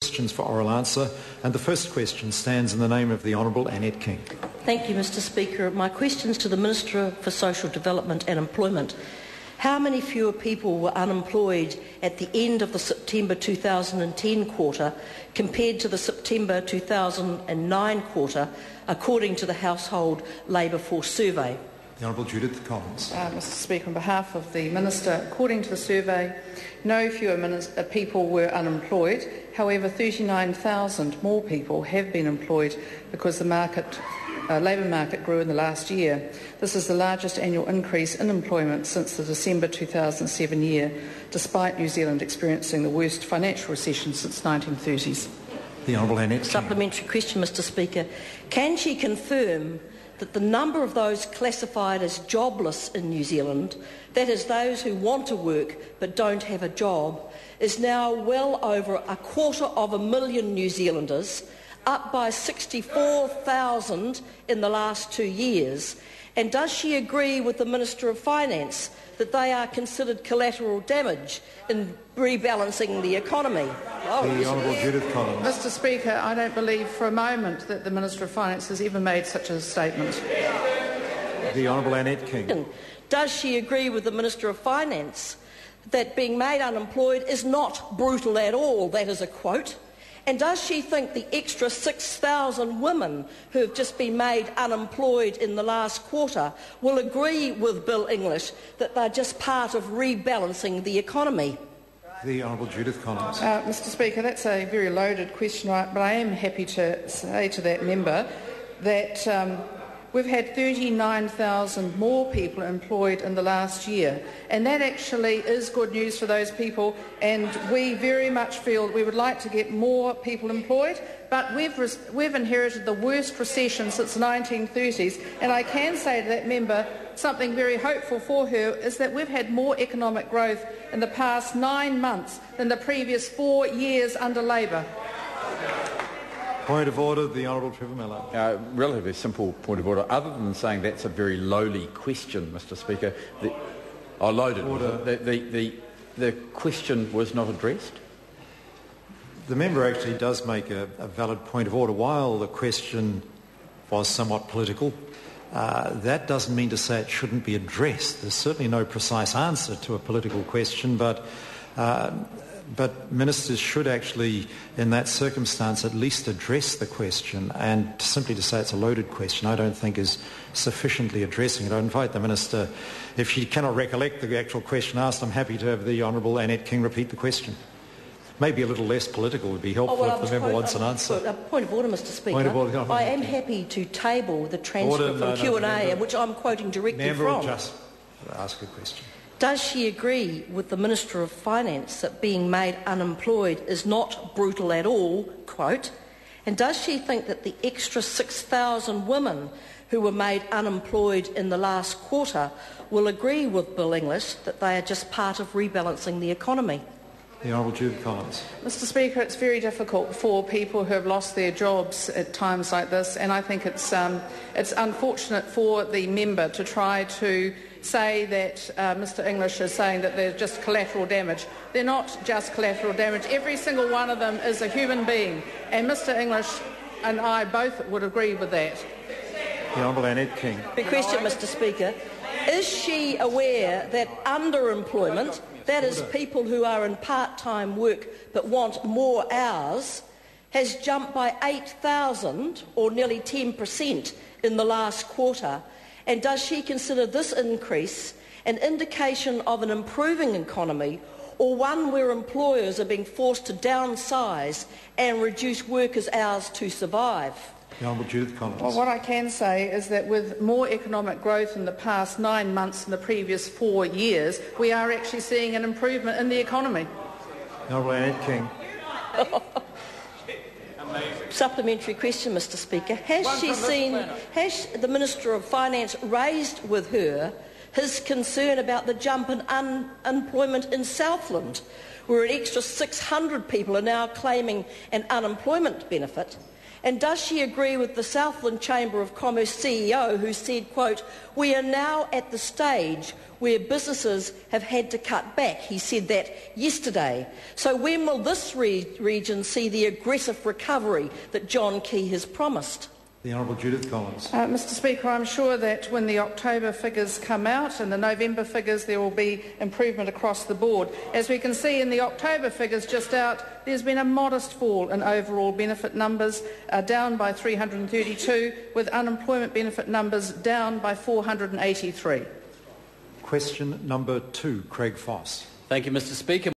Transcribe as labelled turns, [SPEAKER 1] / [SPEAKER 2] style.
[SPEAKER 1] questions for oral answer, and the first question stands in the name of the Honourable Annette King.
[SPEAKER 2] Thank you, Mr Speaker. My question is to the Minister for Social Development and Employment. How many fewer people were unemployed at the end of the September 2010 quarter compared to the September 2009 quarter, according to the Household Labour Force Survey?
[SPEAKER 1] The Honourable Judith Collins.
[SPEAKER 3] Mr Speaker, on behalf of the Minister, according to the survey, no fewer people were unemployed. However, 39,000 more people have been employed because the labour market grew in the last year. This is the largest annual increase in employment since the December 2007 year, despite New Zealand experiencing the worst financial recession since the 1930s.
[SPEAKER 1] The Honourable Annette King.
[SPEAKER 2] Supplementary question, Mr Speaker. Can she confirm that the number of those classified as jobless in New Zealand, that is those who want to work but don't have a job, is now well over 250,000 New Zealanders, up by 64,000 in the last 2 years? And does she agree with the Minister of Finance that they are considered collateral damage in rebalancing the economy?
[SPEAKER 1] The Honourable Judith Collins.
[SPEAKER 3] Mr Speaker, I don't believe for a moment that the Minister of Finance has ever made such a statement.
[SPEAKER 1] The Honourable Annette King.
[SPEAKER 2] Does she agree with the Minister of Finance that being made unemployed is not brutal at all? That is a quote. And does she think the extra 6,000 women who have just been made unemployed in the last quarter will agree with Bill English that they're just part of rebalancing the economy?
[SPEAKER 1] The Honourable Judith Collins.
[SPEAKER 3] Mr Speaker, that's a very loaded question, but I am happy to say to that member that we've had 39,000 more people employed in the last year, and that actually is good news for those people, and we very much feel we would like to get more people employed, but we've inherited the worst recession since the 1930s, and I can say to that member something very hopeful for her is that we've had more economic growth in the past 9 months than the previous 4 years under Labour.
[SPEAKER 1] Point of order, the Honourable Trevor Miller.
[SPEAKER 4] Relatively simple point of order. Other than saying that's a very lowly question, Mr Speaker, the question was not addressed.
[SPEAKER 1] The member actually does make a valid point of order. While the question was somewhat political, that doesn't mean to say it shouldn't be addressed. There's certainly no precise answer to a political question, but ministers should actually, in that circumstance, at least address the question, and simply to say it's a loaded question I don't think is sufficiently addressing it. I invite the Minister, if she cannot recollect the actual question asked, I'm happy to have the Honourable Annette King repeat the question. Maybe a little less political would be helpful if the member wants an answer.
[SPEAKER 2] Point of order, Mr Speaker.
[SPEAKER 1] Point of order.
[SPEAKER 2] I am happy to table the transcript from Q&A, which I'm quoting directly
[SPEAKER 1] member
[SPEAKER 2] from.
[SPEAKER 1] Will just ask a question.
[SPEAKER 2] Does she agree with the Minister of Finance that being made unemployed is not brutal at all, quote, and does she think that the extra 6,000 women who were made unemployed in the last quarter will agree with Bill English that they are just part of rebalancing the economy?
[SPEAKER 1] The Honourable Judith Collins.
[SPEAKER 3] Mr Speaker, it's very difficult for people who have lost their jobs at times like this, and I think it's unfortunate for the member to try to say that Mr English is saying that they're just collateral damage. They're not just collateral damage. Every single one of them is a human being, and Mr English and I both would agree with that.
[SPEAKER 1] The Honourable Annette King.
[SPEAKER 2] The question, Mr Speaker, is she aware that underemployment, that is people who are in part-time work but want more hours, has jumped by 8,000 or nearly 10% in the last quarter? And does she consider this increase an indication of an improving economy, or one where employers are being forced to downsize and reduce workers' hours to survive?
[SPEAKER 1] The Honourable Judith Collins.
[SPEAKER 3] Well, what I can say is that with more economic growth in the past 9 months than the previous 4 years, we are actually seeing an improvement in the economy.
[SPEAKER 1] The Honourable Annette King.
[SPEAKER 2] Supplementary question, Mr Speaker. Has the Minister of Finance raised with her his concern about the jump in unemployment in Southland, where an extra 600 people are now claiming an unemployment benefit? And does she agree with the Southland Chamber of Commerce CEO who said, quote, "We are now at the stage where businesses have had to cut back." He said that yesterday. So when will this region see the aggressive recovery that John Key has promised?
[SPEAKER 1] The Honourable Judith Collins.
[SPEAKER 3] Mr Speaker, I'm sure that when the October figures come out and the November figures, there will be improvement across the board. As we can see in the October figures just out, there's been a modest fall in overall benefit numbers, down by 332, with unemployment benefit numbers down by 483.
[SPEAKER 1] Question number 2, Craig Foss.
[SPEAKER 5] Thank you, Mr Speaker.